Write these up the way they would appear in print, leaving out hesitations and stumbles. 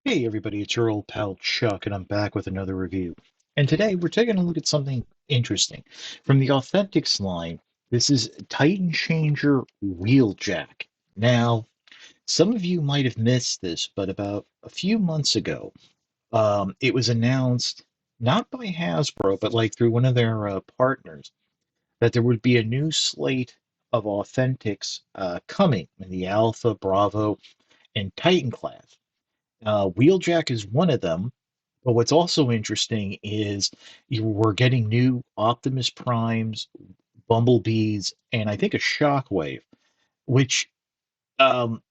Hey everybody, it's your old pal Chuck, and I'm back with another review. And today we're taking a look at something interesting. From the Authentics line, this is Titan Changer Wheeljack. Now, some of you might have missed this, but about a few months ago, it was announced, not by Hasbro, but like through one of their partners, that there would be a new slate of Authentics coming in the Alpha, Bravo, and Titan class. Wheeljack is one of them. But what's also interesting is we're getting new Optimus Primes, Bumblebees, and I think a Shockwave, which, um,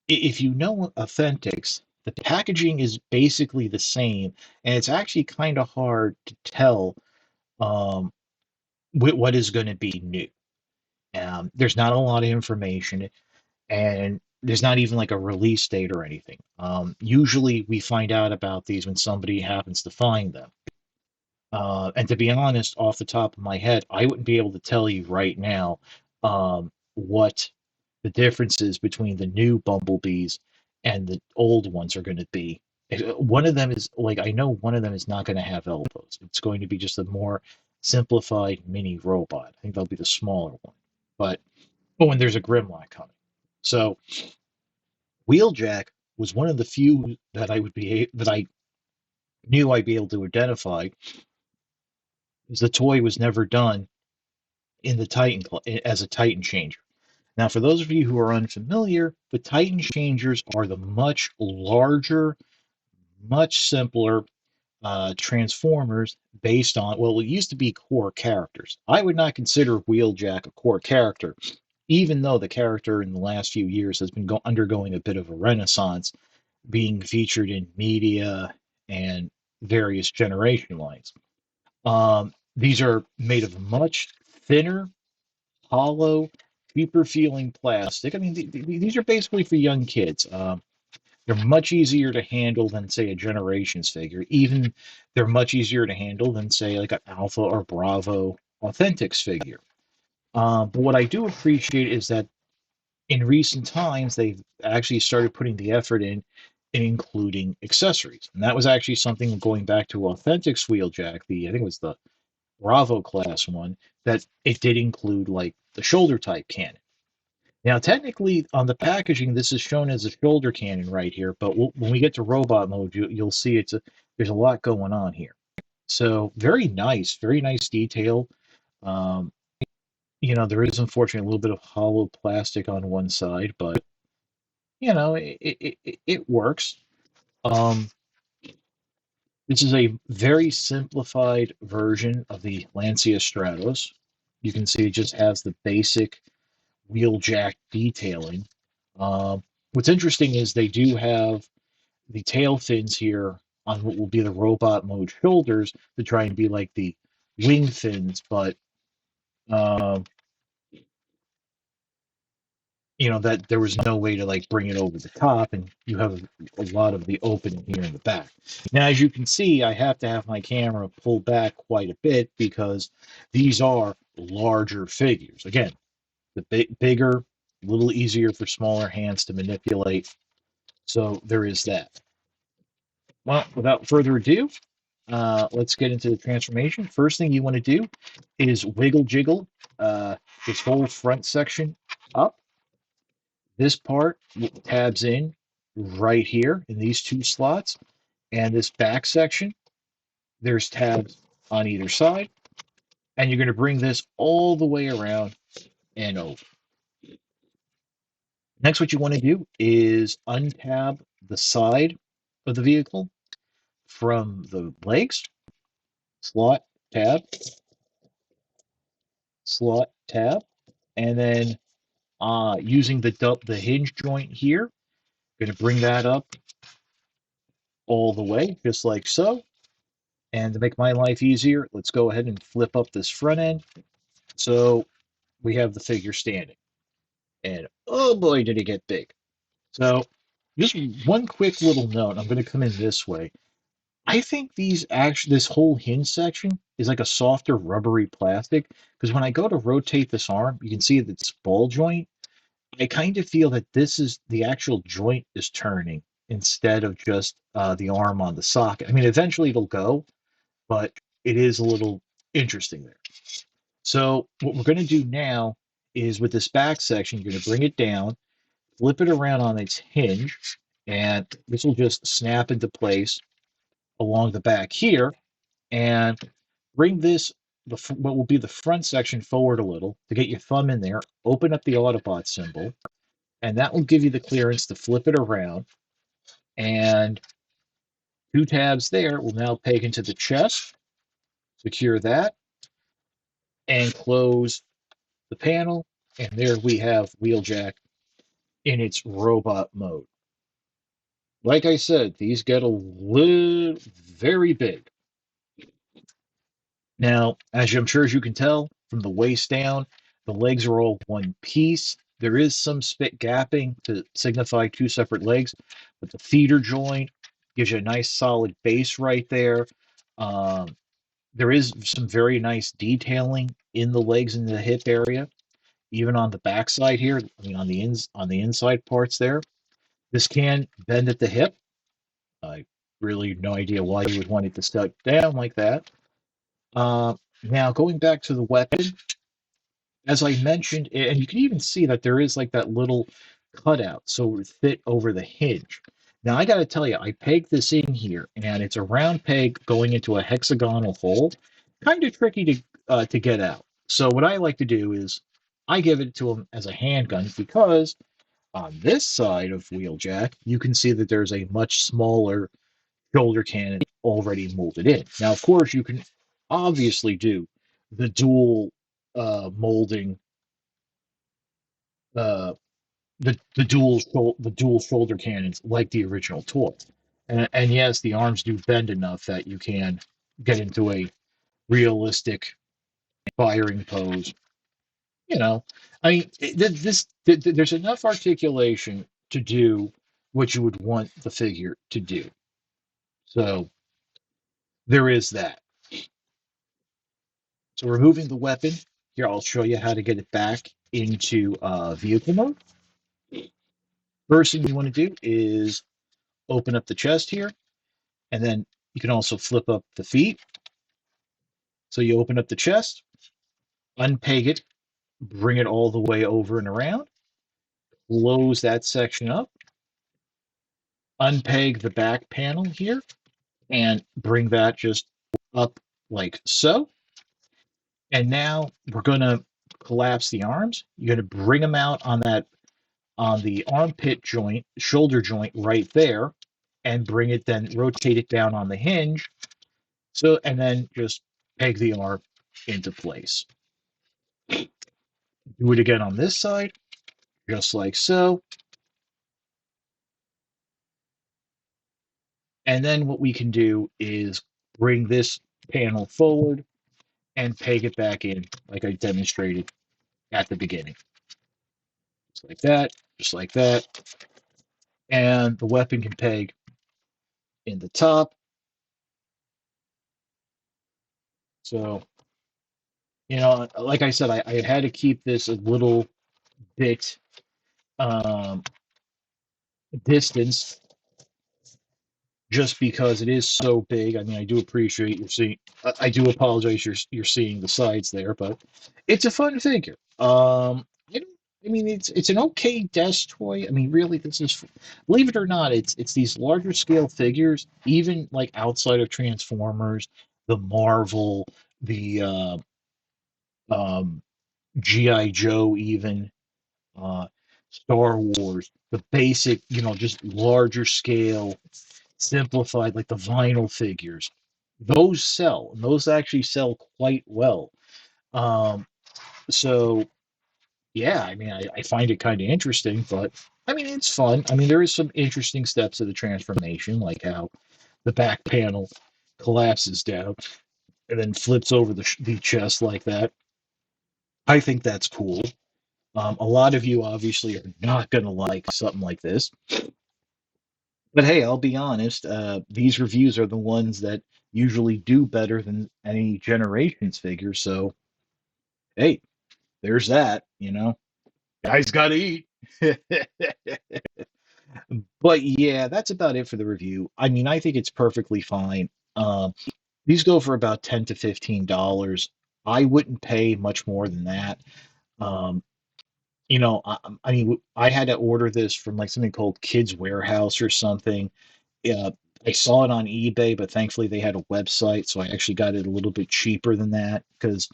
if you know Authentics, the packaging is basically the same, and it's actually kind of hard to tell um, what is going to be new. There's not a lot of information, and there's not even like a release date or anything. Usually, we find out about these when somebody happens to find them. And to be honest, off the top of my head, I wouldn't be able to tell you right now what the differences between the new bumblebees and the old ones are going to be. One of them is like, I know one of them is not going to have elbows. It's going to be just a more simplified mini robot. I think that'll be the smaller one. But oh, and there's a Grimlock coming. So Wheeljack was one of the few that I knew I'd be able to identify, because the toy was never done in the Titan as a Titan changer. Now, for those of you who are unfamiliar, the Titan changers are the much larger, much simpler transformers based on, well, it used to be core characters. I would not consider Wheeljack a core character, even though the character in the last few years has been undergoing a bit of a renaissance, being featured in media and various generation lines. These are made of much thinner, hollow, cheaper feeling plastic. I mean, these are basically for young kids. They're much easier to handle than, say, a Generations figure. Even they're much easier to handle than, say, like an Alpha or Bravo Authentics figure. But what I do appreciate is that in recent times, they've actually started putting the effort in including accessories. And that was actually something going back to Authentics Wheeljack, I think it was the Bravo class one, that it did include like the shoulder type cannon. Now, technically, on the packaging, this is shown as a shoulder cannon right here, but when we get to robot mode, you'll see there's a lot going on here. So very nice detail. Um, there is unfortunately a little bit of hollow plastic on one side, but it works. Um, this is a very simplified version of the Lancia Stratos. You can see it just has the basic wheeljack detailing. What's interesting is they do have the tail fins here on what will be the robot mode shoulders to try and be like the wing fins, but um, that there was no way to like bring it over the top, and you have a lot of the opening here in the back. Now, as you can see, I have to have my camera pulled back quite a bit because these are larger figures. Again, the bigger, a little easier for smaller hands to manipulate. So there is that. Well, without further ado, let's get into the transformation. First thing you want to do is wiggle jiggle this whole front section up. This part tabs in right here in these two slots, and this back section, there's tabs on either side, and you're going to bring this all the way around and over. Next, what you want to do is untab the side of the vehicle from the legs, slot, tab, slot, tab, and then using the hinge joint here, going to bring that up all the way, just like so. And to make my life easier, let's go ahead and flip up this front end. So we have the figure standing. And oh boy, did it get big. So just one quick little note. I'm going to come in this way. I think this whole hinge section is like a softer rubbery plastic, because when I go to rotate this arm, you can see that it's ball joint. I kind of feel that this is the actual joint is turning instead of just the arm on the socket. I mean, eventually it'll go, but it is a little interesting there. So what we're going to do now is with this back section, you're going to bring it down, flip it around on its hinge, and this will just snap into place along the back here, and bring this what will be the front section forward a little to get your thumb in there. Open up the Autobot symbol, and that will give you the clearance to flip it around. And two tabs there will now peg into the chest. Secure that and close the panel. And there we have Wheeljack in its robot mode. Like I said, these get a little very big. Now, I'm sure as you can tell from the waist down, the legs are all one piece. There is some spit gapping to signify two separate legs, but the feeder joint gives you a nice solid base right there. Um, there is some very nice detailing in the legs and the hip area, even on the backside here. I mean, on the inside parts there. This can bend at the hip. I really no idea why you would want it to stuck down like that. Uh, Now, going back to the weapon, as I mentioned, and you can even see that there is like that little cutout so it would fit over the hinge. Now, I got to tell you, I pegged this in here, and it's a round peg going into a hexagonal hole. Kind of tricky to get out. So what I like to do is I give it to him as a handgun because on this side of Wheeljack, you can see that there's a much smaller shoulder cannon already molded in. Now, of course, you can obviously do the dual molding, uh, the dual shoulder cannons like the original toy. And yes, the arms do bend enough that you can get into a realistic firing pose. You know, I mean, there's enough articulation to do what you would want the figure to do. So there is that. So removing the weapon, here I'll show you how to get it back into vehicle mode. First thing you want to do is open up the chest here, and then you can also flip up the feet. So you open up the chest, unpeg it, bring it all the way over and around, close that section up, unpeg the back panel here, and bring that just up like so. And now we're going to collapse the arms. You're going to bring them out on the armpit joint, shoulder joint right there, and bring it then rotate it down on the hinge. So and then just peg the arm into place. Do it again on this side, just like so. And then what we can do is bring this panel forward and peg it back in like I demonstrated at the beginning. Just like that, just like that. And the weapon can peg in the top. So, like I said, I had to keep this a little bit um, distance just because it is so big. I mean, I do appreciate you're seeing. I do apologize you're seeing the sides there, but it's a fun figure. You know, I mean, it's an okay desk toy. I mean, really, this is believe it or not, it's these larger scale figures, even like outside of Transformers, the Marvel, the um, GI Joe, even uh, Star Wars, the basic, just larger scale simplified, like the vinyl figures. Those sell. And those actually sell quite well. Um, so yeah, I mean, I find it kind of interesting, but I mean, it's fun. I mean, there is some interesting steps of the transformation, like how the back panel collapses down and then flips over the chest like that. I think that's cool. A lot of you obviously are not going to like something like this. But hey, I'll be honest, these reviews are the ones that usually do better than any Generations figure. So, hey, there's that. Guys got to eat. But yeah, that's about it for the review. I mean, I think it's perfectly fine. Um, these go for about $10 to $15. I wouldn't pay much more than that. Um, I mean, I had to order this from like something called Kids Warehouse or something. Yeah, I saw it on eBay, but thankfully they had a website, so I actually got it a little bit cheaper than that. Because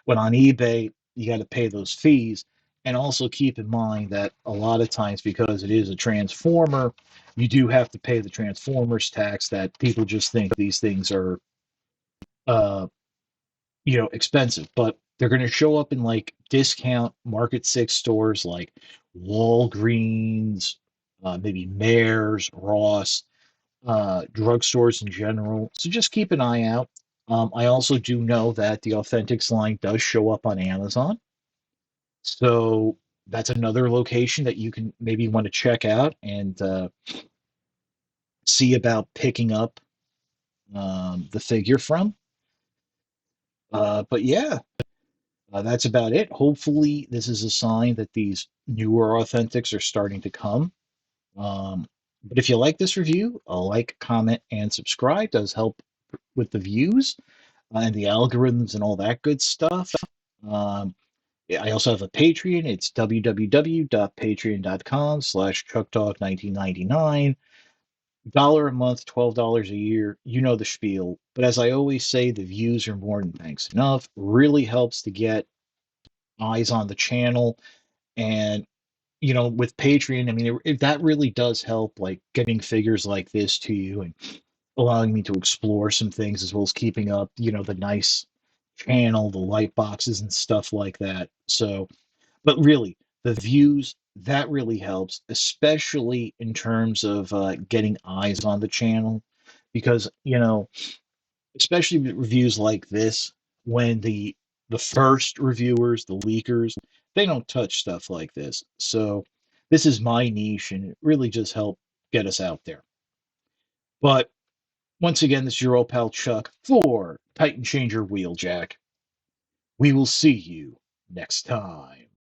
when on eBay, you got to pay those fees. And also keep in mind that a lot of times, because it is a transformer, you do have to pay the transformers tax that people just think these things are, uh, expensive. But they're going to show up in like discount Market 6 stores like Walgreens, maybe Mares, Ross, drugstores in general. So just keep an eye out. I also do know that the Authentics line does show up on Amazon. So that's another location that you can maybe want to check out and see about picking up the figure from. But yeah, that's about it. Hopefully, this is a sign that these newer Authentics are starting to come. Um, but if you like this review, a like, comment, and subscribe does help with the views and the algorithms and all that good stuff. Um, yeah, I also have a Patreon. It's www.patreon.com/chuckdog1999. Dollar a month, $12 a year. You know the spiel. But as I always say, the views are more than thanks enough. Really helps to get eyes on the channel. And with Patreon, I mean, that really does help, like getting figures like this to you and allowing me to explore some things as well as keeping up, the nice channel, the light boxes and stuff like that. So, but really, the views, that really helps, especially in terms of getting eyes on the channel, because, especially with reviews like this, when the first reviewers, the leakers, they don't touch stuff like this. So this is my niche, and it really just helped get us out there. But once again, this is your old pal Chuck for Titan Changer Wheeljack. We will see you next time.